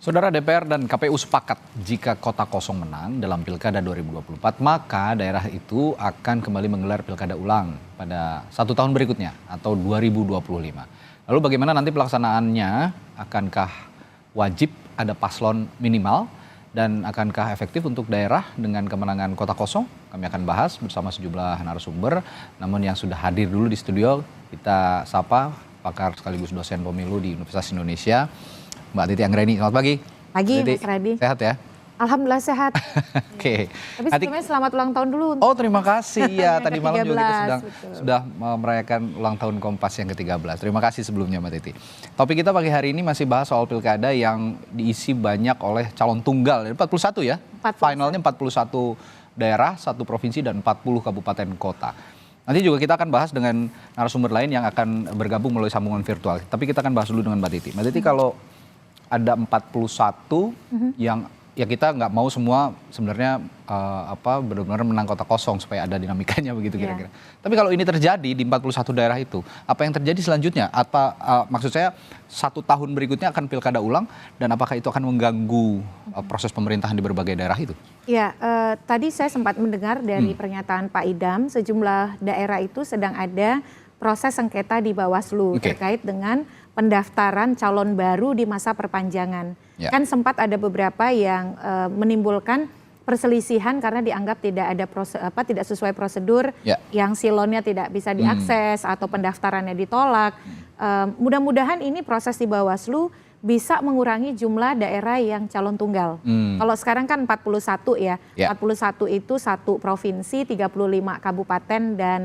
Saudara DPR dan KPU sepakat jika kota kosong menang dalam Pilkada 2024, maka daerah itu akan kembali menggelar Pilkada ulang pada 1 tahun berikutnya atau 2025. Lalu bagaimana nanti pelaksanaannya? Akankah wajib ada paslon minimal dan akankah efektif untuk daerah dengan kemenangan kota kosong? Kami akan bahas bersama sejumlah narasumber. Namun yang sudah hadir dulu di studio, kita sapa pakar sekaligus dosen pemilu di Universitas Indonesia, Mbak Titi Anggraini. Selamat pagi. Pagi, Titi, Mas Radi. Sehat ya? Alhamdulillah sehat. Oke. Tapi sebelumnya selamat ulang tahun dulu. Oh, terima kasih ya. Tadi malam juga kita sudah merayakan ulang tahun Kompas yang ke-13. Terima kasih sebelumnya Mbak Titi. Topik kita pagi hari ini masih bahas soal pilkada yang diisi banyak oleh calon tunggal. 41 ya? 41. Finalnya 41 daerah, 1 provinsi dan 40 kabupaten kota. Nanti juga kita akan bahas dengan narasumber lain yang akan bergabung melalui sambungan virtual. Tapi kita akan bahas dulu dengan Mbak Titi. Mbak Titi, kalau ada 41 yang ya kita nggak mau semua sebenarnya benar-benar menang kota kosong supaya ada dinamikanya begitu kira-kira. Tapi kalau ini terjadi di 41 daerah itu, apa yang terjadi selanjutnya? Maksud saya 1 tahun berikutnya akan pilkada ulang dan apakah itu akan mengganggu proses pemerintahan di berbagai daerah itu? Ya, tadi saya sempat mendengar dari pernyataan Pak Idam, sejumlah daerah itu sedang ada proses sengketa di Bawaslu terkait dengan pendaftaran calon baru di masa perpanjangan. Kan sempat ada beberapa yang menimbulkan perselisihan karena dianggap tidak sesuai prosedur, yang silonnya tidak bisa diakses atau pendaftarannya ditolak. Mudah-mudahan ini proses di Bawaslu bisa mengurangi jumlah daerah yang calon tunggal. Kalau sekarang kan 41 ya. 41 itu 1 provinsi, 35 kabupaten dan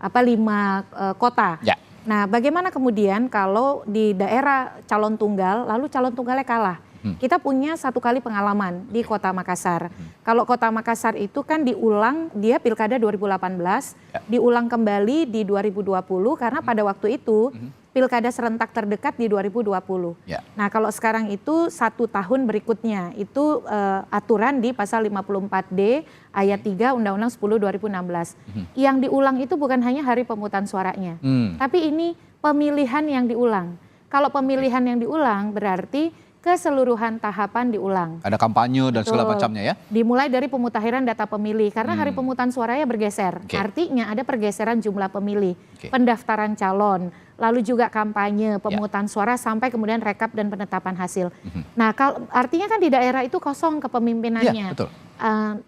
5 kota. Nah, bagaimana kemudian kalau di daerah calon tunggal, lalu calon tunggalnya kalah? Kita punya 1 kali pengalaman di Kota Makassar. Kalau Kota Makassar itu kan diulang, dia Pilkada 2018, diulang kembali di 2020 karena pada waktu itu Pilkada serentak terdekat di 2020. Nah, kalau sekarang itu 1 tahun berikutnya, itu aturan di pasal 54D ayat 3 Undang-Undang 10 2016. Yang diulang itu bukan hanya hari pemungutan suaranya, tapi ini pemilihan yang diulang. Kalau pemilihan yang diulang berarti keseluruhan tahapan diulang. Ada kampanye dan segala macamnya ya? Dimulai dari pemutahiran data pemilih, karena hari pemungutan suaranya bergeser. Artinya ada pergeseran jumlah pemilih, pendaftaran calon, lalu juga kampanye, pemungutan suara, sampai kemudian rekap dan penetapan hasil. Nah, artinya kan di daerah itu kosong kepemimpinannya. Betul.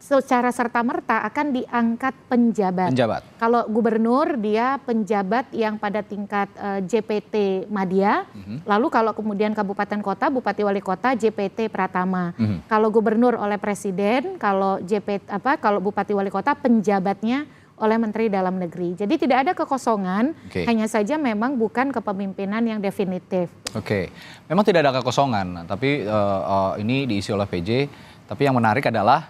Secara serta-merta akan diangkat penjabat. Kalau gubernur dia penjabat yang pada tingkat JPT Madya, lalu kalau kemudian kabupaten kota, bupati wali kota JPT Pratama. Kalau gubernur oleh presiden, kalau kalau bupati wali kota penjabatnya oleh Menteri Dalam Negeri. Jadi tidak ada kekosongan, hanya saja memang bukan kepemimpinan yang definitif. Memang tidak ada kekosongan, tapi ini diisi oleh PJ. Tapi yang menarik adalah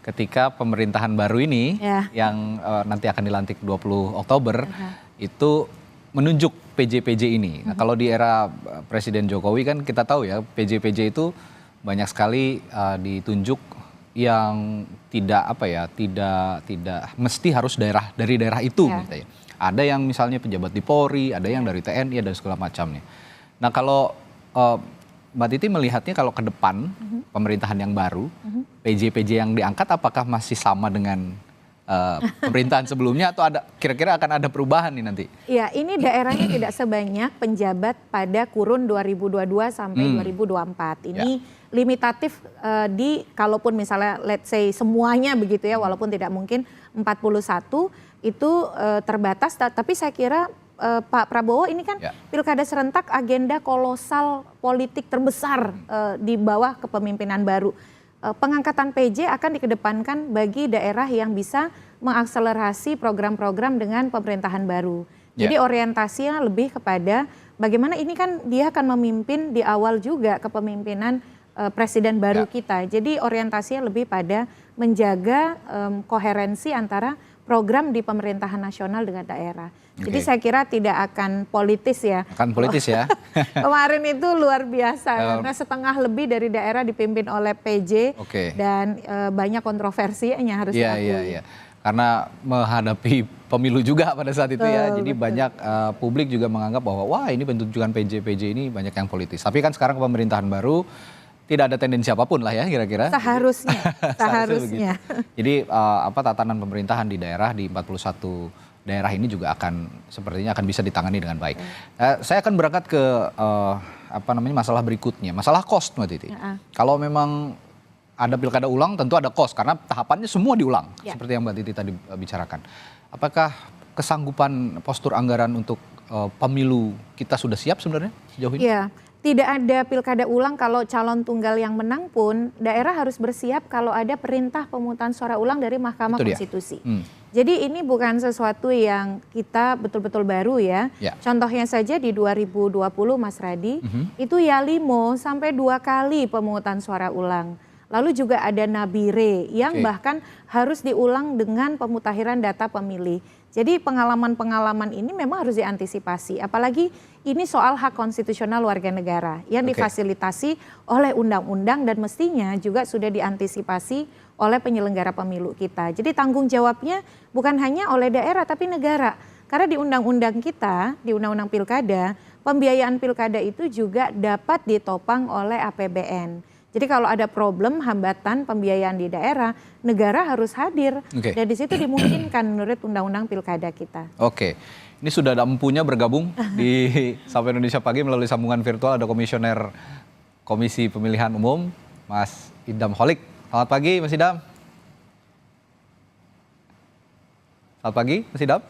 ketika pemerintahan baru ini yang nanti akan dilantik 20 Oktober itu menunjuk PJ-PJ ini. Nah, kalau di era Presiden Jokowi kan kita tahu ya, PJ-PJ itu banyak sekali ditunjuk yang tidak mesti harus dari daerah itu gitu ya. Ada yang misalnya pejabat di Polri, ada yang dari TNI dan segala macamnya. Nah, kalau Mbak Titi melihatnya kalau ke depan pemerintahan yang baru, PJ-PJ yang diangkat apakah masih sama dengan pemerintahan sebelumnya atau kira-kira akan ada perubahan nih nanti? Ya, ini daerahnya tidak sebanyak penjabat pada kurun 2022 sampai 2024. Ini limitatif kalaupun misalnya let's say semuanya begitu ya, walaupun tidak mungkin 41 itu terbatas, tapi saya kira Pak Prabowo ini kan pilkada serentak agenda kolosal politik terbesar di bawah kepemimpinan baru. Pengangkatan PJ akan dikedepankan bagi daerah yang bisa mengakselerasi program-program dengan pemerintahan baru. Jadi orientasinya lebih kepada bagaimana ini kan dia akan memimpin di awal juga kepemimpinan presiden baru kita. Jadi orientasinya lebih pada menjaga koherensi antara program di pemerintahan nasional dengan daerah. Jadi saya kira tidak akan politis ya. Akan politis ya. Kemarin itu luar biasa karena setengah lebih dari daerah dipimpin oleh PJ dan banyak kontroversinya harus diakui. Karena menghadapi pemilu juga pada saat itu ya. Jadi banyak publik juga menganggap bahwa wah ini penunjukan PJ ini banyak yang politis. Tapi kan sekarang pemerintahan baru tidak ada tendensi apapun lah ya kira-kira. Seharusnya, seharusnya. Jadi tatanan pemerintahan di daerah di 41 daerah ini juga sepertinya akan bisa ditangani dengan baik. Saya akan berangkat ke masalah berikutnya, masalah cost Mbak Titi. Kalau memang ada pilkada ulang tentu ada cost karena tahapannya semua diulang seperti yang Mbak Titi tadi bicarakan. Apakah kesanggupan postur anggaran untuk pemilu kita sudah siap sebenarnya sejauh ini? Iya. Tidak ada pilkada ulang kalau calon tunggal yang menang pun daerah harus bersiap kalau ada perintah pemungutan suara ulang dari Mahkamah Konstitusi. Jadi ini bukan sesuatu yang kita betul-betul baru ya. Contohnya saja di 2020 Mas Radi, itu Yalimo sampai 2 kali pemungutan suara ulang. Lalu juga ada Nabire yang bahkan harus diulang dengan pemutakhiran data pemilih. Jadi pengalaman-pengalaman ini memang harus diantisipasi. Apalagi ini soal hak konstitusional warga negara yang difasilitasi oleh undang-undang dan mestinya juga sudah diantisipasi oleh penyelenggara pemilu kita. Jadi tanggung jawabnya bukan hanya oleh daerah tapi negara. Karena di undang-undang kita, di undang-undang pilkada, pembiayaan pilkada itu juga dapat ditopang oleh APBN. Jadi kalau ada problem hambatan pembiayaan di daerah, negara harus hadir. Dan di situ dimungkinkan menurut undang-undang pilkada kita. Oke, ini sudah ada empunya bergabung di Sapa Indonesia Pagi melalui sambungan virtual. Ada Komisioner Komisi Pemilihan Umum, Mas Idam Holik. Selamat pagi, Mas Idam. Selamat pagi, Mas Idam.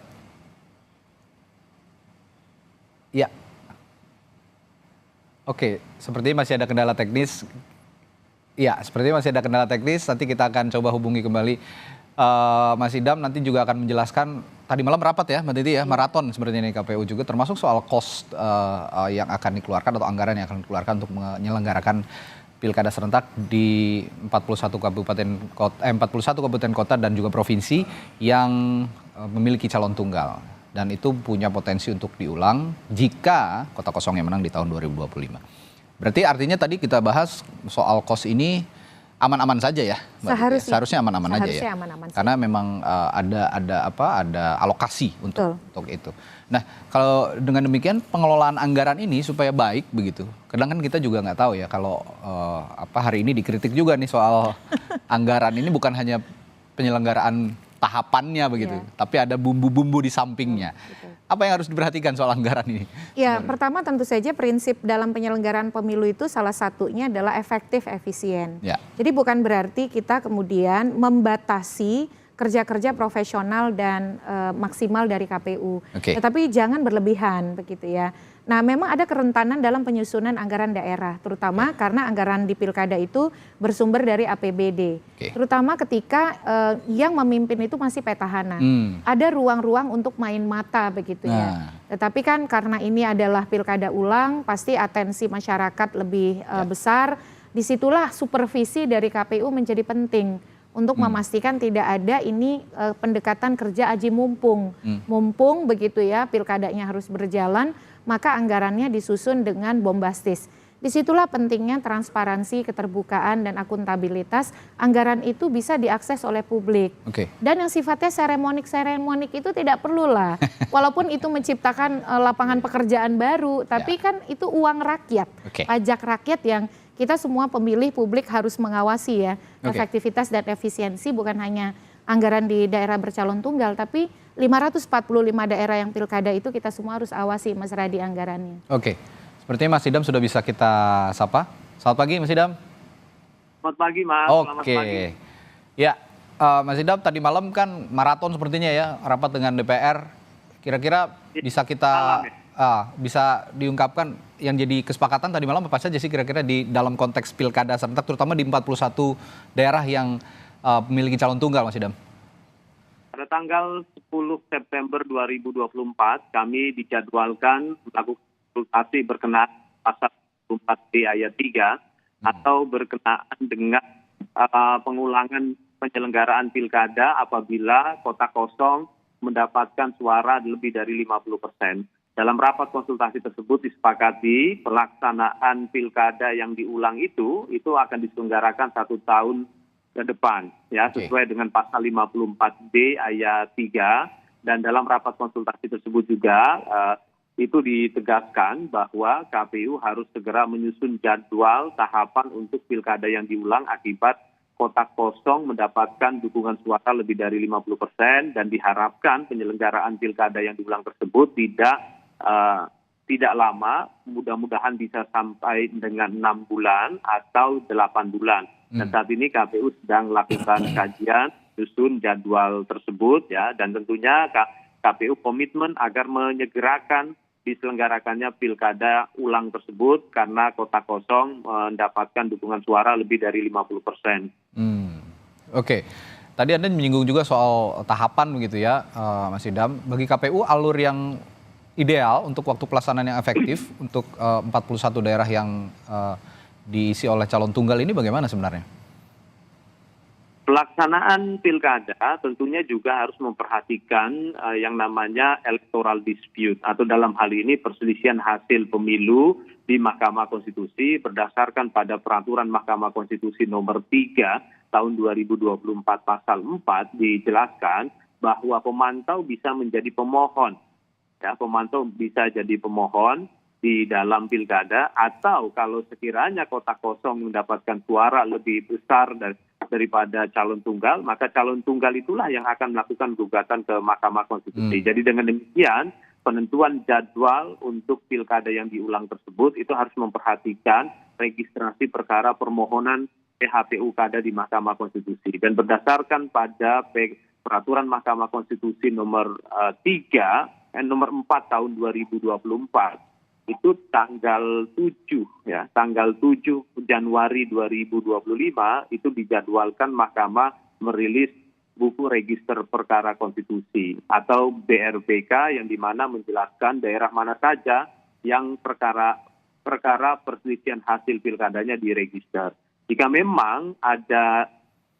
Iya. Oke, sepertinya masih ada kendala teknis. Iya, sepertinya masih ada kendala teknis. Nanti kita akan coba hubungi kembali Mas Idam. Nanti juga akan menjelaskan. Tadi malam rapat ya, Mbak Titi ya, maraton sepertinya ini KPU juga. Termasuk soal cost yang akan dikeluarkan atau anggaran yang akan dikeluarkan untuk menyelenggarakan pilkada serentak di 41 kabupaten kota dan juga provinsi yang memiliki calon tunggal. Dan itu punya potensi untuk diulang jika Kota Kosong yang menang di tahun 2025. Berarti artinya tadi kita bahas soal cost ini aman-aman saja ya, Mbak? Seharusnya aman-aman aja ya. Karena memang ada alokasi untuk itu. Nah, kalau dengan demikian pengelolaan anggaran ini supaya baik begitu. Kadang kan kita juga nggak tahu ya kalau hari ini dikritik juga nih soal anggaran ini bukan hanya penyelenggaraan tahapannya begitu, tapi ada bumbu-bumbu di sampingnya. Apa yang harus diperhatikan soal anggaran ini? Ya, pertama tentu saja prinsip dalam penyelenggaraan pemilu itu salah satunya adalah efektif, efisien. Jadi bukan berarti kita kemudian membatasi kerja-kerja profesional dan maksimal dari KPU. Tetapi jangan berlebihan begitu ya. Nah, memang ada kerentanan dalam penyusunan anggaran daerah, terutama karena anggaran di pilkada itu bersumber dari APBD. Terutama ketika yang memimpin itu masih petahana. Ada ruang-ruang untuk main mata begitu ya. Tetapi kan karena ini adalah pilkada ulang, pasti atensi masyarakat lebih besar. Disitulah supervisi dari KPU menjadi penting untuk memastikan tidak ada ini pendekatan kerja aji mumpung. Mumpung begitu ya, pilkadanya harus berjalan, maka anggarannya disusun dengan bombastis. Disitulah pentingnya transparansi, keterbukaan, dan akuntabilitas. Anggaran itu bisa diakses oleh publik. Dan yang sifatnya seremonik itu tidak perlu lah. Walaupun itu menciptakan lapangan pekerjaan baru, tapi kan itu uang rakyat, pajak rakyat yang kita semua pemilih publik harus mengawasi ya. Efektivitas dan efisiensi bukan hanya anggaran di daerah bercalon tunggal, tapi 545 daerah yang pilkada itu kita semua harus awasi, Mas Radi, anggarannya. Sepertinya Mas Idam sudah bisa kita sapa. Selamat pagi, Mas Idam. Selamat pagi, Mas. Selamat pagi. Ya, Mas Idam, tadi malam kan maraton sepertinya ya, rapat dengan DPR. Kira-kira bisa kita bisa diungkapkan yang jadi kesepakatan tadi malam apa saja sih kira-kira di dalam konteks pilkada serentak, terutama di 41 daerah yang memiliki calon tunggal, Mas Idam? Pada tanggal 10 September 2024, kami dijadwalkan melakukan konsultasi berkenaan pasal 4D ayat 3 atau berkenaan dengan pengulangan penyelenggaraan pilkada apabila Kota Kosong mendapatkan suara lebih dari 50%. Dalam rapat konsultasi tersebut disepakati pelaksanaan pilkada yang diulang itu akan diselenggarakan 1 tahun ke depan, ya, sesuai dengan pasal 54D ayat 3. Dan dalam rapat konsultasi tersebut juga itu ditegaskan bahwa KPU harus segera menyusun jadwal tahapan untuk pilkada yang diulang akibat kotak kosong mendapatkan dukungan suara lebih dari 50% dan diharapkan penyelenggaraan pilkada yang diulang tersebut tidak lama, mudah-mudahan bisa sampai dengan 6 bulan atau 8 bulan. Dan saat ini KPU sedang melakukan kajian, susun jadwal tersebut ya, dan tentunya KPU komitmen agar menyegerakan diselenggarakannya pilkada ulang tersebut karena kotak kosong mendapatkan dukungan suara lebih dari 50%. Oke. Tadi Anda menyinggung juga soal tahapan begitu ya, Mas Idam. Bagi KPU alur yang ideal untuk waktu pelaksanaan yang efektif untuk 41 daerah yang diisi oleh calon tunggal ini bagaimana sebenarnya? Pelaksanaan pilkada tentunya juga harus memperhatikan yang namanya electoral dispute atau dalam hal ini perselisihan hasil pemilu di Mahkamah Konstitusi berdasarkan pada peraturan Mahkamah Konstitusi nomor 3 tahun 2024 pasal 4 dijelaskan bahwa pemantau bisa menjadi pemohon. Ya, pemantau bisa jadi pemohon di dalam pilkada atau kalau sekiranya kotak kosong mendapatkan suara lebih besar daripada calon tunggal, maka calon tunggal itulah yang akan melakukan gugatan ke Mahkamah Konstitusi. Jadi dengan demikian, penentuan jadwal untuk pilkada yang diulang tersebut itu harus memperhatikan registrasi perkara permohonan PHPU kada di Mahkamah Konstitusi. Dan berdasarkan pada peraturan Mahkamah Konstitusi nomor 4 tahun 2024, itu tanggal 7 Januari 2025 itu dijadwalkan Mahkamah merilis buku register perkara konstitusi atau BRPK yang dimana menjelaskan daerah mana saja yang perkara perselisihan hasil pilkadanya diregister. Jika memang ada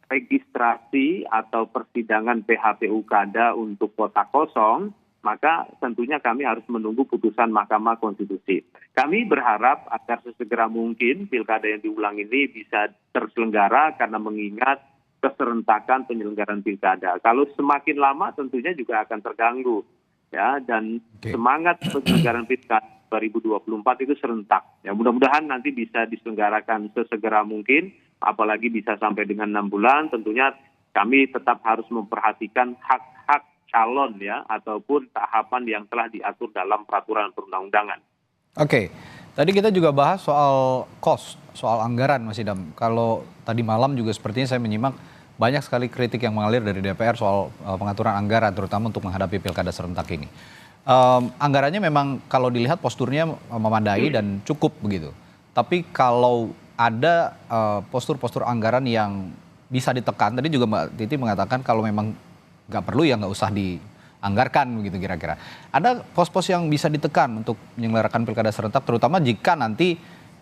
registrasi atau persidangan PHPU kada untuk kotak kosong, maka tentunya kami harus menunggu putusan Mahkamah Konstitusi. Kami berharap agar sesegera mungkin pilkada yang diulang ini bisa terselenggara karena mengingat keserentakan penyelenggaraan pilkada. Kalau semakin lama tentunya juga akan terganggu, ya, dan semangat penyelenggaraan pilkada 2024 itu serentak. Ya, mudah-mudahan nanti bisa diselenggarakan sesegera mungkin, apalagi bisa sampai dengan 6 bulan. Tentunya kami tetap harus memperhatikan hak-hak calon ya ataupun tahapan yang telah diatur dalam peraturan perundang-undangan. Oke, tadi kita juga bahas soal soal anggaran, Mas Idam. Kalau tadi malam juga sepertinya saya menyimak banyak sekali kritik yang mengalir dari DPR soal pengaturan anggaran, terutama untuk menghadapi pilkada serentak ini. Anggarannya memang kalau dilihat posturnya memadai dan cukup begitu. Tapi kalau ada postur-postur anggaran yang bisa ditekan, tadi juga Mbak Titi mengatakan kalau memang nggak perlu ya nggak usah dianggarkan begitu kira-kira. Ada pos-pos yang bisa ditekan untuk menyelenggarakan pilkada serentak, terutama jika nanti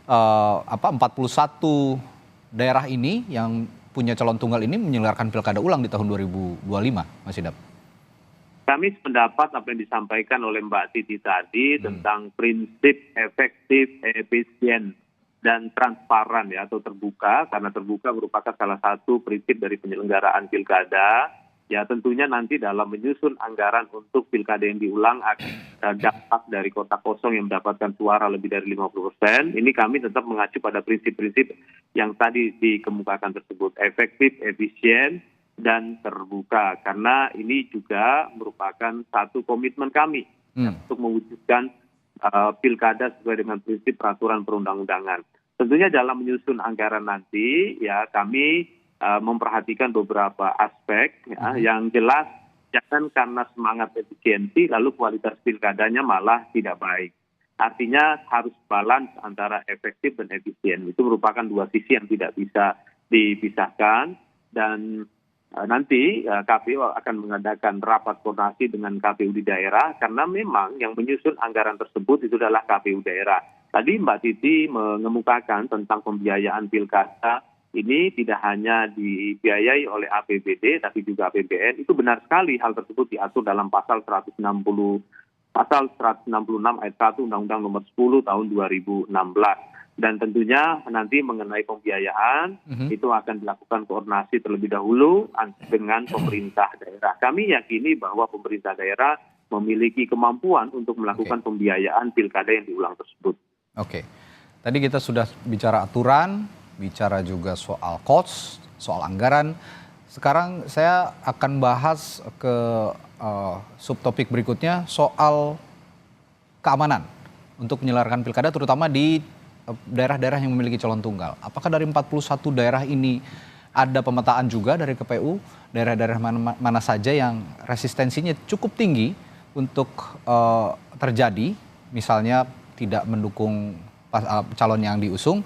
41 daerah ini yang punya calon tunggal ini menyelenggarakan pilkada ulang di tahun 2025, Mas Idam. Kami sependapat apa yang disampaikan oleh Mbak Titi tadi tentang prinsip efektif, efisien, dan transparan ya atau terbuka, karena terbuka merupakan salah satu prinsip dari penyelenggaraan pilkada. Ya tentunya nanti dalam menyusun anggaran untuk pilkada yang diulang akan dampak dari kotak kosong yang mendapatkan suara lebih dari 50%. Ini kami tetap mengacu pada prinsip-prinsip yang tadi dikemukakan tersebut. Efektif, efisien, dan terbuka. Karena ini juga merupakan satu komitmen kami untuk mewujudkan pilkada sesuai dengan prinsip peraturan perundang-undangan. Tentunya dalam menyusun anggaran nanti ya kami memperhatikan beberapa aspek ya, yang jelas jangan karena semangat efisiensi lalu kualitas pilkadanya malah tidak baik. Artinya harus balance antara efektif dan efisien. Itu merupakan dua sisi yang tidak bisa dipisahkan dan nanti KPU akan mengadakan rapat koordinasi dengan KPU di daerah karena memang yang menyusun anggaran tersebut itu adalah KPU daerah. Tadi Mbak Titi mengemukakan tentang pembiayaan pilkada ini tidak hanya dibiayai oleh APBD tapi juga APBN. Itu benar sekali hal tersebut diatur dalam pasal 166 ayat 1 Undang-Undang Nomor 10 tahun 2016. Dan tentunya nanti mengenai pembiayaan itu akan dilakukan koordinasi terlebih dahulu dengan pemerintah daerah. Kami yakini bahwa pemerintah daerah memiliki kemampuan untuk melakukan pembiayaan pilkada yang diulang tersebut. Oke, tadi kita sudah bicara aturan, bicara juga soal cost, soal anggaran. Sekarang saya akan bahas ke subtopik berikutnya soal keamanan untuk menyelenggarakan pilkada, terutama di daerah-daerah yang memiliki calon tunggal. Apakah dari 41 daerah ini ada pemetaan juga dari KPU, daerah-daerah mana saja yang resistensinya cukup tinggi untuk terjadi, misalnya tidak mendukung calon yang diusung,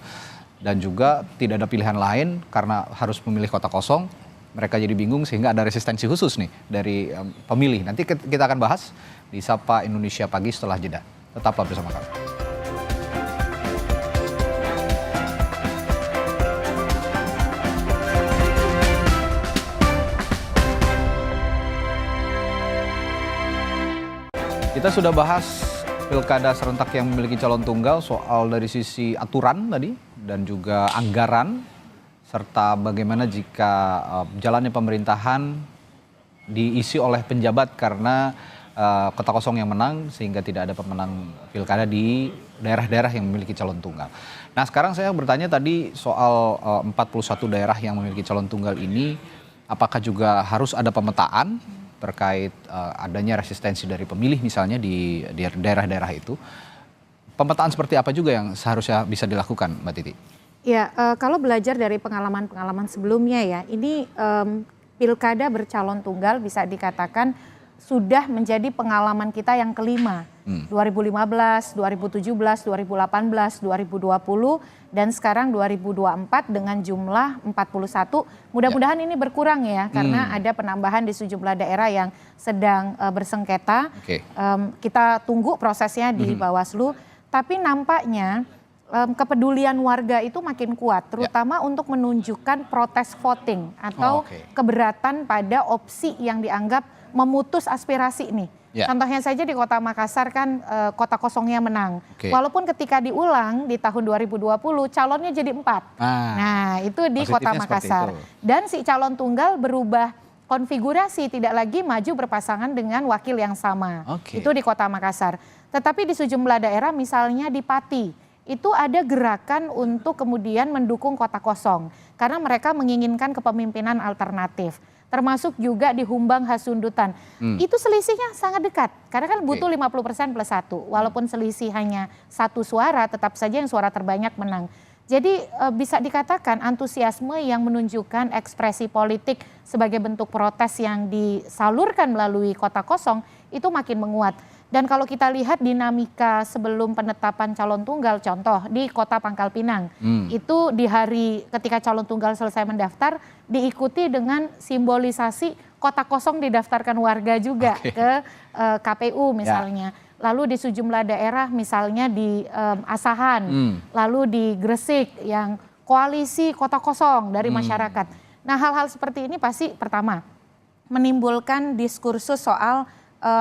dan juga tidak ada pilihan lain karena harus memilih kota kosong. Mereka jadi bingung sehingga ada resistensi khusus nih dari pemilih. Nanti kita akan bahas di Sapa Indonesia Pagi setelah jeda. Tetaplah bersama kami. Kita sudah bahas pilkada serentak yang memiliki calon tunggal, soal dari sisi aturan tadi dan juga anggaran, serta bagaimana jika jalannya pemerintahan diisi oleh penjabat karena kota kosong yang menang sehingga tidak ada pemenang pilkada di daerah-daerah yang memiliki calon tunggal. Nah, sekarang saya bertanya tadi soal 41 daerah yang memiliki calon tunggal ini, apakah juga harus ada pemetaan terkait adanya resistensi dari pemilih misalnya di daerah-daerah itu. Pemetaan seperti apa juga yang seharusnya bisa dilakukan, Mbak Titi? Ya, kalau belajar dari pengalaman-pengalaman sebelumnya ya, ini pilkada bercalon tunggal bisa dikatakan sudah menjadi pengalaman kita yang kelima. 2015, 2017, 2018, 2020, dan sekarang 2024 dengan jumlah 41. Mudah-mudahan ini berkurang ya, karena ada penambahan di sejumlah daerah yang sedang bersengketa. Kita tunggu prosesnya di Bawaslu, tapi nampaknya kepedulian warga itu makin kuat, terutama untuk menunjukkan protes voting atau keberatan pada opsi yang dianggap memutus aspirasi nih. Contohnya saja di Kota Makassar kan kota kosongnya menang. Walaupun ketika diulang di tahun 2020 calonnya jadi 4. Nah, itu di Kota Makassar. Dan si calon tunggal berubah konfigurasi, tidak lagi maju berpasangan dengan wakil yang sama. Itu di Kota Makassar. Tetapi di sejumlah daerah misalnya di Pati, itu ada gerakan untuk kemudian mendukung kota kosong. Karena mereka menginginkan kepemimpinan alternatif. Termasuk juga di Humbang Hasundutan. Itu selisihnya sangat dekat. Karena kan butuh 50% plus 1. Walaupun selisih hanya 1 suara, tetap saja yang suara terbanyak menang. Jadi bisa dikatakan antusiasme yang menunjukkan ekspresi politik sebagai bentuk protes yang disalurkan melalui kota kosong itu makin menguat. Dan kalau kita lihat dinamika sebelum penetapan calon tunggal, contoh di Kota Pangkal Pinang, itu di hari ketika calon tunggal selesai mendaftar, diikuti dengan simbolisasi kota kosong didaftarkan warga juga ke KPU misalnya. Lalu di sejumlah daerah misalnya di Asahan, lalu di Gresik yang koalisi kota kosong dari masyarakat. Nah, hal-hal seperti ini pasti pertama menimbulkan diskursus soal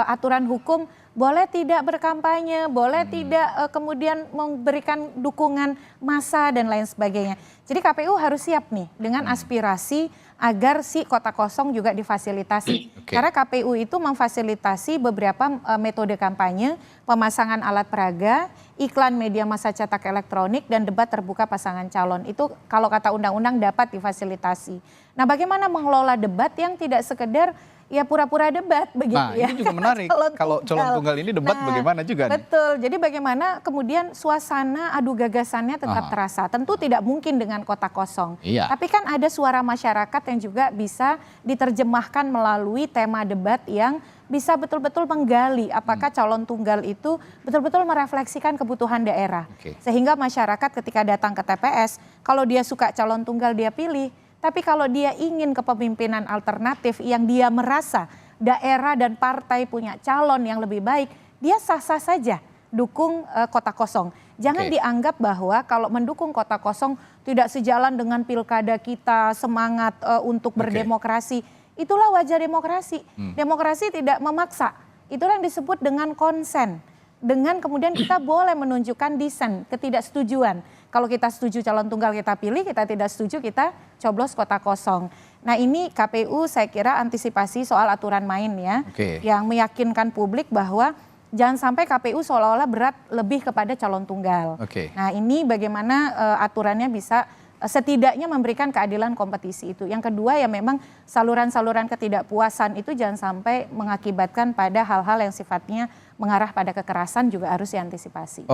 aturan hukum, boleh tidak berkampanye, boleh tidak kemudian memberikan dukungan massa dan lain sebagainya. Jadi KPU harus siap nih dengan aspirasi agar si kota kosong juga difasilitasi. Karena KPU itu memfasilitasi beberapa metode kampanye, pemasangan alat peraga, iklan media massa cetak elektronik, dan debat terbuka pasangan calon. Itu kalau kata undang-undang dapat difasilitasi. Nah, bagaimana mengelola debat yang tidak sekedar ya pura-pura debat begitu ya. Nah, ini juga menarik. Kalau calon tunggal ini debat bagaimana juga nih? Betul. Jadi bagaimana kemudian suasana adu gagasannya tetap terasa. Tentu tidak mungkin dengan kota kosong. Tapi kan ada suara masyarakat yang juga bisa diterjemahkan melalui tema debat yang bisa betul-betul menggali apakah calon tunggal itu betul-betul merefleksikan kebutuhan daerah. Sehingga masyarakat ketika datang ke TPS, kalau dia suka calon tunggal dia pilih. Tapi kalau dia ingin kepemimpinan alternatif yang dia merasa daerah dan partai punya calon yang lebih baik, dia sah-sah saja dukung kota kosong. Jangan dianggap bahwa kalau mendukung kota kosong tidak sejalan dengan pilkada kita, semangat untuk berdemokrasi. Itulah wajah demokrasi. Demokrasi tidak memaksa. Itulah yang disebut dengan konsen. Dengan kemudian kita boleh menunjukkan dissent, ketidaksetujuan. kalau kita setuju calon tunggal kita pilih, kita tidak setuju kita coblos kota kosong. Nah ini KPU saya kira antisipasi soal aturan main ya, yang meyakinkan publik bahwa jangan sampai KPU seolah-olah berat lebih kepada calon tunggal. Nah ini bagaimana aturannya bisa setidaknya memberikan keadilan kompetisi itu. Yang kedua ya memang saluran-saluran ketidakpuasan itu jangan sampai mengakibatkan pada hal-hal yang sifatnya mengarah pada kekerasan juga harus diantisipasi.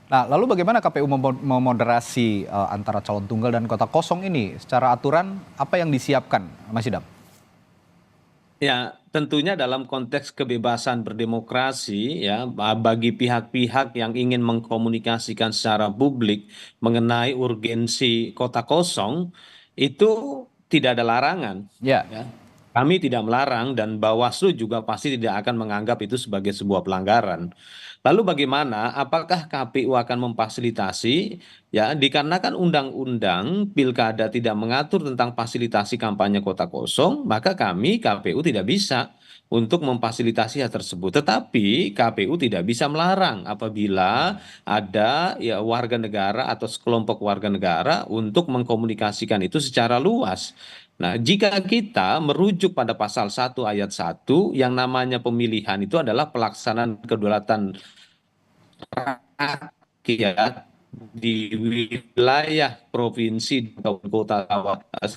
Nah lalu bagaimana KPU memoderasi antara calon tunggal dan kota kosong ini? Secara aturan apa yang disiapkan, Mas Idam? Ya, tentunya dalam konteks kebebasan berdemokrasi ya bagi pihak-pihak yang ingin mengkomunikasikan secara publik mengenai urgensi kota kosong itu tidak ada larangan. Ya. Kami tidak melarang dan Bawaslu juga pasti tidak akan menganggap itu sebagai sebuah pelanggaran. Lalu bagaimana? Apakah KPU akan memfasilitasi? Ya, dikarenakan undang-undang pilkada tidak mengatur tentang fasilitasi kampanye kota kosong, maka kami KPU tidak bisa untuk memfasilitasi hal tersebut. Tetapi KPU tidak bisa melarang apabila ada ya warga negara atau sekelompok warga negara untuk mengkomunikasikan itu secara luas. Nah, jika kita merujuk pada pasal 1 ayat 1 yang namanya pemilihan itu adalah pelaksanaan kedaulatan rakyat di wilayah provinsi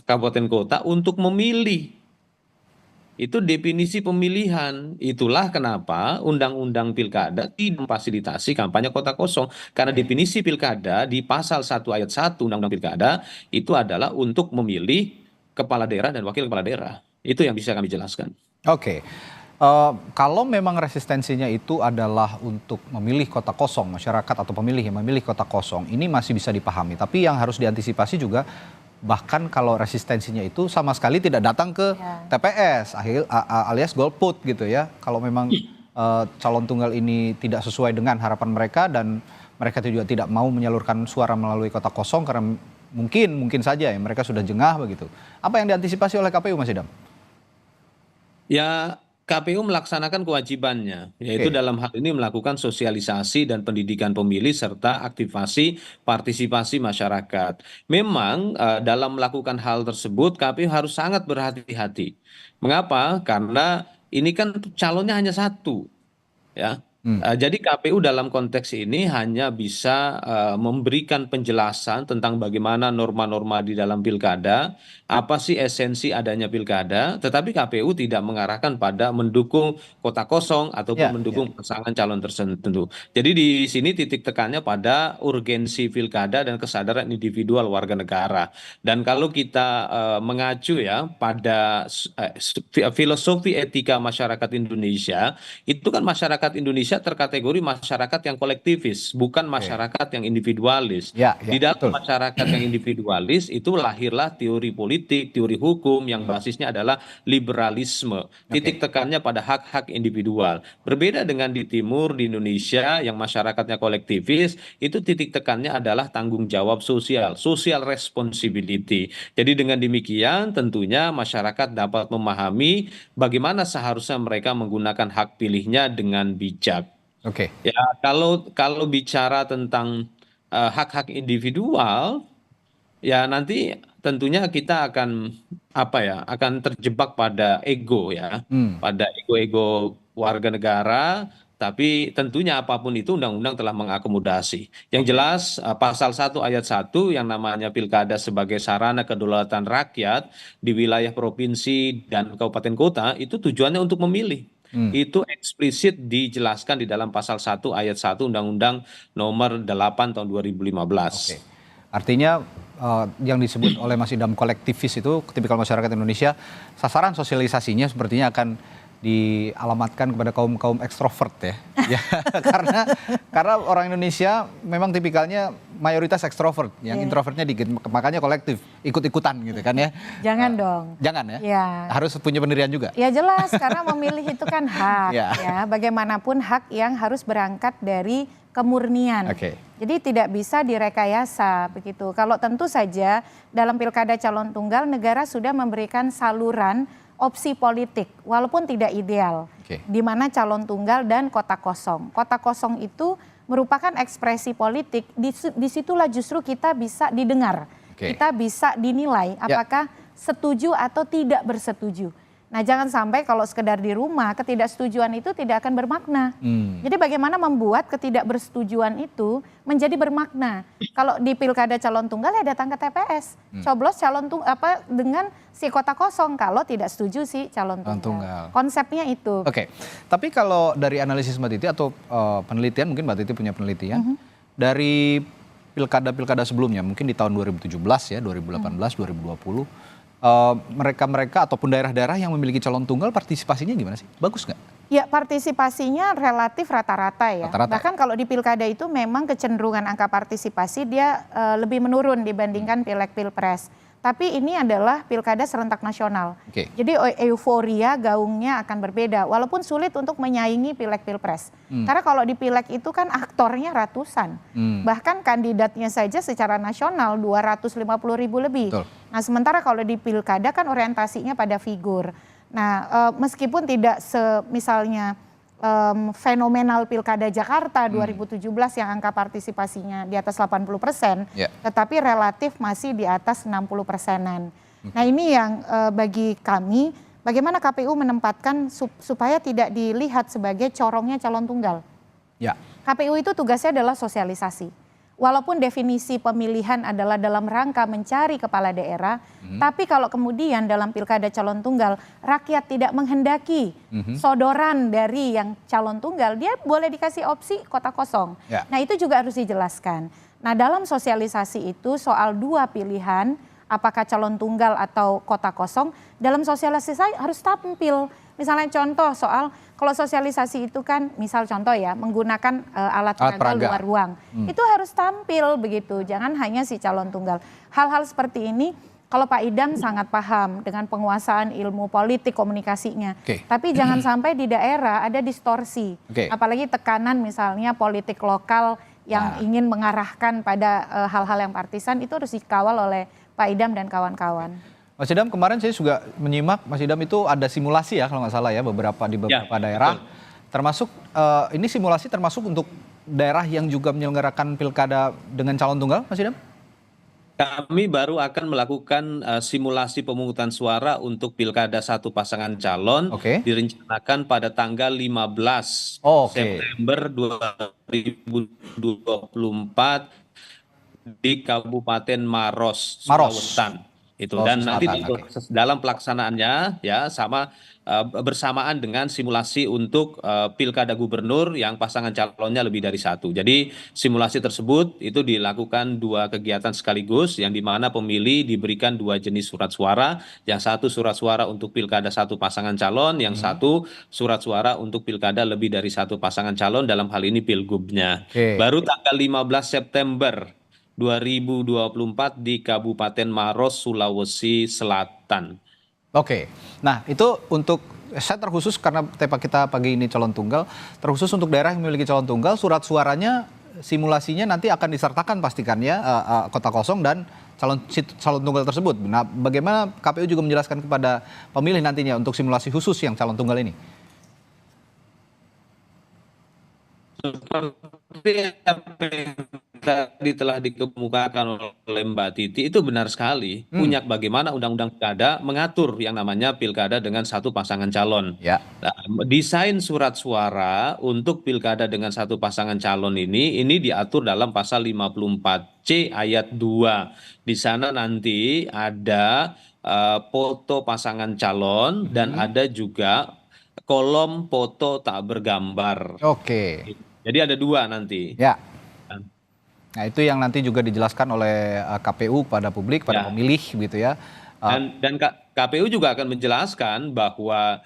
kabupaten kota untuk memilih. Itu definisi pemilihan. Itulah kenapa Undang-Undang Pilkada tidak memfasilitasi kampanye kota kosong. Karena definisi pilkada di pasal 1 ayat 1 Undang-Undang Pilkada itu adalah untuk memilih kepala daerah dan wakil kepala daerah. Itu yang bisa kami jelaskan. Kalau memang resistensinya itu adalah untuk memilih kota kosong, masyarakat atau pemilih yang memilih kota kosong, ini masih bisa dipahami. Tapi yang harus diantisipasi juga, bahkan kalau resistensinya itu sama sekali tidak datang ke TPS, alias golput gitu ya. Kalau memang calon tunggal ini tidak sesuai dengan harapan mereka dan mereka juga tidak mau menyalurkan suara melalui kota kosong karena mungkin saja ya mereka sudah jengah begitu. Apa yang diantisipasi oleh KPU, Mas Idam? Ya, KPU melaksanakan kewajibannya, yaitu dalam hal ini melakukan sosialisasi dan pendidikan pemilih serta aktivasi partisipasi masyarakat. Memang dalam melakukan hal tersebut KPU harus sangat berhati-hati. Mengapa? Karena ini kan calonnya hanya satu, ya. Jadi KPU dalam konteks ini hanya bisa memberikan penjelasan tentang bagaimana norma-norma di dalam pilkada, apa sih esensi adanya pilkada, tetapi KPU tidak mengarahkan pada mendukung kota kosong ataupun mendukung pasangan calon tertentu. Jadi di sini titik tekannya pada urgensi pilkada dan kesadaran individual warga negara. Dan kalau kita mengacu ya pada filosofi etika masyarakat Indonesia, itu kan masyarakat Indonesia terkategori masyarakat yang kolektivis, bukan masyarakat yang individualis. Di dalam masyarakat yang individualis itu lahirlah teori politik, teori hukum yang basisnya adalah liberalisme. Titik tekannya pada hak-hak individual. Berbeda dengan di timur, di Indonesia yang masyarakatnya kolektivis, itu titik tekannya adalah tanggung jawab sosial, social responsibility. Jadi dengan demikian tentunya masyarakat dapat memahami bagaimana seharusnya mereka menggunakan hak pilihnya dengan bijak. Ya, kalau bicara tentang hak-hak individual, ya nanti tentunya kita akan akan terjebak pada ego ya, pada ego-ego warga negara. Tapi tentunya apapun itu undang-undang telah mengakomodasi. Yang jelas pasal 1 ayat 1 yang namanya pilkada sebagai sarana kedaulatan rakyat di wilayah provinsi dan kabupaten kota itu tujuannya untuk memilih. Itu eksplisit dijelaskan di dalam pasal 1 ayat 1 Undang-Undang Nomor 8 tahun 2015. Artinya yang disebut oleh Mas Idam kolektivis itu tipikal masyarakat Indonesia, sasaran sosialisasinya sepertinya akan dialamatkan kepada kaum ekstrovert ya. karena orang Indonesia memang tipikalnya mayoritas ekstrovert, yang introvertnya dikit, makanya kolektif, ikut-ikutan gitu kan ya. Jangan dong. Jangan ya? Harus punya pendirian juga? Ya jelas, karena memilih itu kan hak ya. Bagaimanapun hak yang harus berangkat dari kemurnian. Jadi tidak bisa direkayasa begitu. Kalau tentu saja dalam pilkada calon tunggal negara sudah memberikan saluran opsi politik walaupun tidak ideal, di mana calon tunggal dan kota kosong. Kota kosong itu merupakan ekspresi politik, disitulah justru kita bisa didengar. Kita bisa dinilai apakah setuju atau tidak bersetuju. Nah, jangan sampai kalau sekedar di rumah ketidaksetujuan itu tidak akan bermakna. Jadi bagaimana membuat ketidakbersetujuan itu menjadi bermakna. Kalau di pilkada calon tunggal ya datang ke TPS, coblos dengan si kota kosong kalau tidak setuju si calon tunggal. Konsepnya itu. Oke, tapi kalau dari analisis Mbak Titi atau penelitian, mungkin Mbak Titi punya penelitian dari pilkada-pilkada sebelumnya, mungkin di tahun 2017 ya, 2018, 2020. Mereka ataupun daerah-daerah yang memiliki calon tunggal partisipasinya gimana sih? Bagus nggak? Ya, partisipasinya relatif rata-rata ya. Rata-rata. Bahkan kalau di pilkada itu memang kecenderungan angka partisipasi dia lebih menurun dibandingkan pileg-pilpres. Tapi ini adalah pilkada serentak nasional. Jadi euforia gaungnya akan berbeda. Walaupun sulit untuk menyaingi pileg-pilpres. Karena kalau di pileg itu kan aktornya ratusan. Bahkan kandidatnya saja secara nasional 250.000 lebih. Betul. Nah, sementara kalau di pilkada kan orientasinya pada figur. Nah, meskipun tidak misalnya fenomenal pilkada Jakarta 2017 yang angka partisipasinya di atas 80%, tetapi relatif masih di atas 60%-an. Nah, ini yang bagi kami, bagaimana KPU menempatkan supaya tidak dilihat sebagai corongnya calon tunggal. KPU itu tugasnya adalah sosialisasi. Walaupun definisi pemilihan adalah dalam rangka mencari kepala daerah, tapi kalau kemudian dalam pilkada calon tunggal rakyat tidak menghendaki sodoran dari yang calon tunggal, dia boleh dikasih opsi kota kosong. Nah, itu juga harus dijelaskan. Nah, dalam sosialisasi itu soal dua pilihan, apakah calon tunggal atau kota kosong, dalam sosialisasi harus tampil. Misalnya contoh soal, kalau sosialisasi itu kan misal contoh ya, menggunakan alat peraga luar ruang. Itu harus tampil begitu, jangan hanya si calon tunggal. Hal-hal seperti ini kalau Pak Idam sangat paham dengan penguasaan ilmu politik komunikasinya. Tapi jangan sampai di daerah ada distorsi. Apalagi tekanan misalnya politik lokal yang ingin mengarahkan pada hal-hal yang partisan, itu harus dikawal oleh Pak Idam dan kawan-kawan. Mas Idam, kemarin saya juga menyimak, Mas Idam itu ada simulasi ya kalau nggak salah ya di beberapa daerah. Termasuk ini simulasi termasuk untuk daerah yang juga menyelenggarakan pilkada dengan calon tunggal, Mas Idam? Kami baru akan melakukan simulasi pemungutan suara untuk pilkada satu pasangan calon direncanakan pada tanggal 15 September 2024 di Kabupaten Maros, Sulawesi Selatan. Dan nanti dalam pelaksanaannya ya bersamaan dengan simulasi untuk pilkada gubernur yang pasangan calonnya lebih dari satu. Jadi simulasi tersebut itu dilakukan dua kegiatan sekaligus, yang dimana pemilih diberikan dua jenis surat suara, yang satu surat suara untuk pilkada satu pasangan calon, yang satu surat suara untuk pilkada lebih dari satu pasangan calon, dalam hal ini pilgubnya. Baru tanggal 15 September 2024 di Kabupaten Maros, Sulawesi Selatan. Nah itu untuk saya terkhusus karena tema kita pagi ini calon tunggal, terkhusus untuk daerah yang memiliki calon tunggal, surat suaranya simulasinya nanti akan disertakan pastikan ya kota kosong dan calon tunggal tersebut. Nah, bagaimana KPU juga menjelaskan kepada pemilih nantinya untuk simulasi khusus yang calon tunggal ini? Seperti apa yang tadi telah dikemukakan oleh Mbak Titi, itu benar sekali. Punya bagaimana undang-undang pilkada mengatur yang namanya pilkada dengan satu pasangan calon. Nah, desain surat suara untuk pilkada dengan satu pasangan calon ini diatur dalam pasal 54C ayat 2. Di sana nanti ada foto pasangan calon dan ada juga kolom foto tak bergambar. Jadi ada dua nanti. Nah itu yang nanti juga dijelaskan oleh KPU pada publik, pada pemilih gitu ya. Dan KPU juga akan menjelaskan bahwa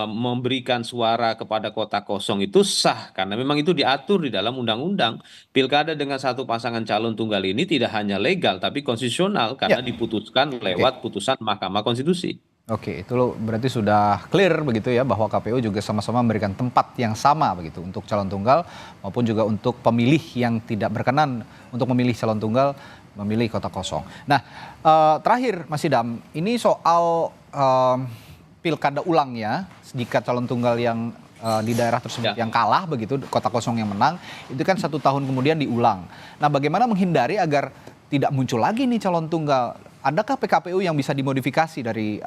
memberikan suara kepada kota kosong itu sah karena memang itu diatur di dalam undang-undang. Pilkada dengan satu pasangan calon tunggal ini tidak hanya legal tapi konstitusional karena diputuskan lewat putusan Mahkamah Konstitusi. Itu berarti sudah clear begitu ya bahwa KPU juga sama-sama memberikan tempat yang sama begitu untuk calon tunggal maupun juga untuk pemilih yang tidak berkenan untuk memilih calon tunggal memilih kota kosong. Nah terakhir Mas Idam, ini soal pilkada ulangnya jika calon tunggal yang di daerah tersebut yang kalah begitu, kota kosong yang menang, itu kan 1 tahun kemudian diulang. Nah, bagaimana menghindari agar tidak muncul lagi nih calon tunggal? Adakah PKPU yang bisa dimodifikasi dari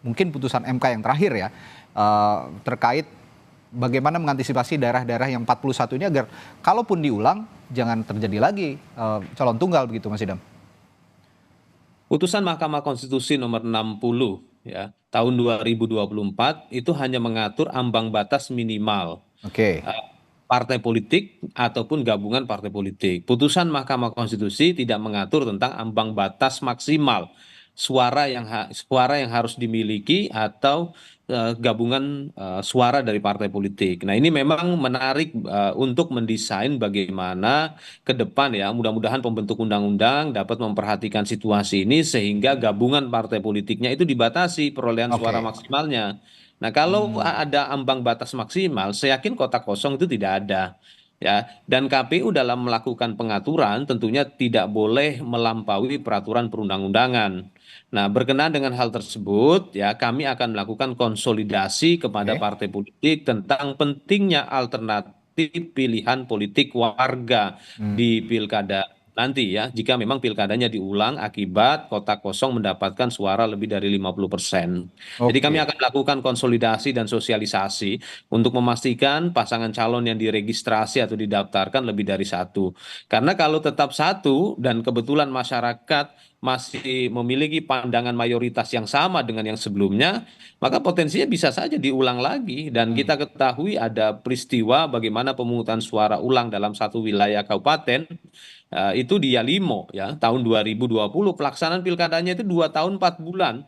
mungkin putusan MK yang terakhir ya, terkait bagaimana mengantisipasi daerah-daerah yang 41 ini agar kalaupun diulang jangan terjadi lagi calon tunggal begitu, Mas Idam? Putusan Mahkamah Konstitusi nomor 60 ya tahun 2024 itu hanya mengatur ambang batas minimal Oke. partai politik ataupun gabungan partai politik. Putusan Mahkamah Konstitusi tidak mengatur tentang ambang batas maksimal suara yang harus dimiliki atau gabungan suara dari partai politik. Nah, ini memang menarik untuk mendesain bagaimana ke depan ya, mudah-mudahan pembentuk undang-undang dapat memperhatikan situasi ini sehingga gabungan partai politiknya itu dibatasi perolehan suara maksimalnya. Nah, kalau ada ambang batas maksimal, saya yakin kota kosong itu tidak ada. Ya, dan KPU dalam melakukan pengaturan tentunya tidak boleh melampaui peraturan perundang-undangan. Nah, berkenaan dengan hal tersebut, ya kami akan melakukan konsolidasi kepada partai politik tentang pentingnya alternatif pilihan politik warga di pilkada nanti ya, jika memang pilkadanya diulang akibat kota kosong mendapatkan suara lebih dari 50%. Jadi kami akan melakukan konsolidasi dan sosialisasi untuk memastikan pasangan calon yang diregistrasi atau didaftarkan lebih dari satu. Karena kalau tetap satu dan kebetulan masyarakat masih memiliki pandangan mayoritas yang sama dengan yang sebelumnya, maka potensinya bisa saja diulang lagi. Dan kita ketahui ada peristiwa bagaimana pemungutan suara ulang dalam satu wilayah kabupaten, itu di Yalimo ya tahun 2020, pelaksanaan pilkadanya itu 2 tahun 4 bulan.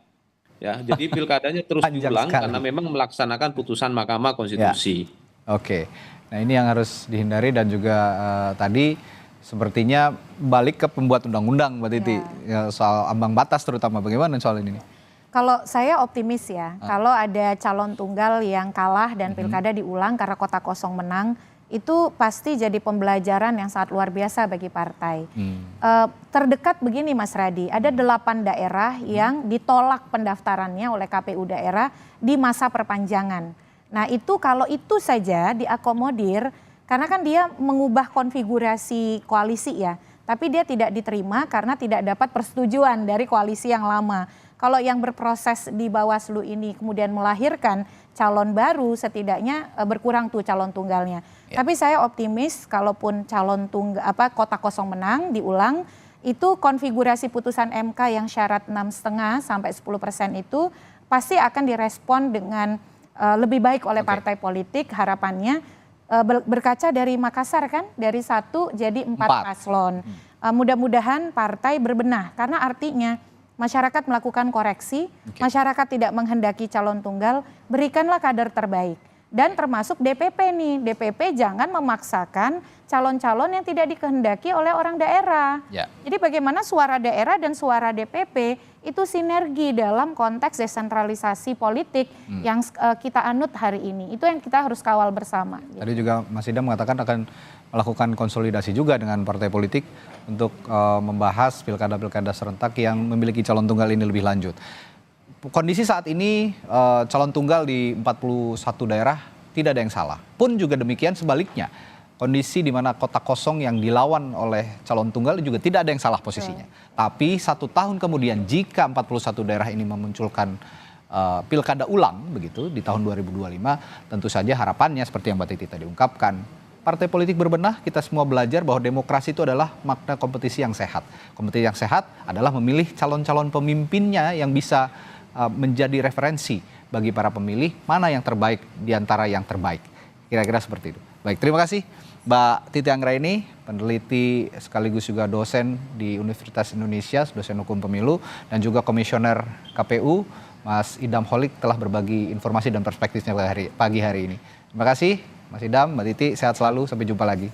Ya, jadi pilkadanya terus diulang karena memang melaksanakan putusan Mahkamah Konstitusi. Oke, nah ini yang harus dihindari dan juga tadi sepertinya balik ke pembuat undang-undang, Mbak Titi, ya, soal ambang batas terutama, bagaimana soal ini? Kalau saya optimis ya, kalau ada calon tunggal yang kalah dan pilkada diulang karena kota kosong menang, itu pasti jadi pembelajaran yang sangat luar biasa bagi partai. Terdekat begini Mas Radi, ada 8 daerah yang ditolak pendaftarannya oleh KPU daerah di masa perpanjangan. Nah itu kalau itu saja diakomodir, karena kan dia mengubah konfigurasi koalisi ya, tapi dia tidak diterima karena tidak dapat persetujuan dari koalisi yang lama. Kalau yang berproses di Bawaslu ini kemudian melahirkan calon baru, setidaknya berkurang tuh calon tunggalnya. Tapi saya optimis kalaupun calon tunggal kota kosong menang diulang, itu konfigurasi putusan MK yang syarat 6,5 sampai 10% itu pasti akan direspon dengan lebih baik oleh partai politik, harapannya. Berkaca dari Makassar kan, dari 1 jadi 4 paslon. Mudah-mudahan partai berbenah, karena artinya masyarakat melakukan koreksi, masyarakat tidak menghendaki calon tunggal, berikanlah kader terbaik. Dan termasuk DPP nih, DPP jangan memaksakan calon-calon yang tidak dikehendaki oleh orang daerah. Jadi bagaimana suara daerah dan suara DPP itu sinergi dalam konteks desentralisasi politik yang kita anut hari ini. Itu yang kita harus kawal bersama. Tadi juga Mas Idam mengatakan akan melakukan konsolidasi juga dengan partai politik untuk membahas pilkada-pilkada serentak yang memiliki calon tunggal ini lebih lanjut. Kondisi saat ini calon tunggal di 41 daerah tidak ada yang salah. Pun juga demikian sebaliknya. Kondisi di mana kota kosong yang dilawan oleh calon tunggal juga tidak ada yang salah posisinya. Tapi 1 tahun kemudian jika 41 daerah ini memunculkan pilkada ulang begitu di tahun 2025, tentu saja harapannya seperti yang Mbak Titi tadi ungkapkan, partai politik berbenah, kita semua belajar bahwa demokrasi itu adalah makna kompetisi yang sehat. Kompetisi yang sehat adalah memilih calon-calon pemimpinnya yang bisa menjadi referensi bagi para pemilih, mana yang terbaik di antara yang terbaik. Kira-kira seperti itu. Baik, terima kasih Mbak Titi Anggraini, peneliti sekaligus juga dosen di Universitas Indonesia, dosen hukum pemilu, dan juga komisioner KPU, Mas Idam Holik telah berbagi informasi dan perspektifnya pagi hari ini. Terima kasih Mas Idam, Mbak Titi, sehat selalu, sampai jumpa lagi.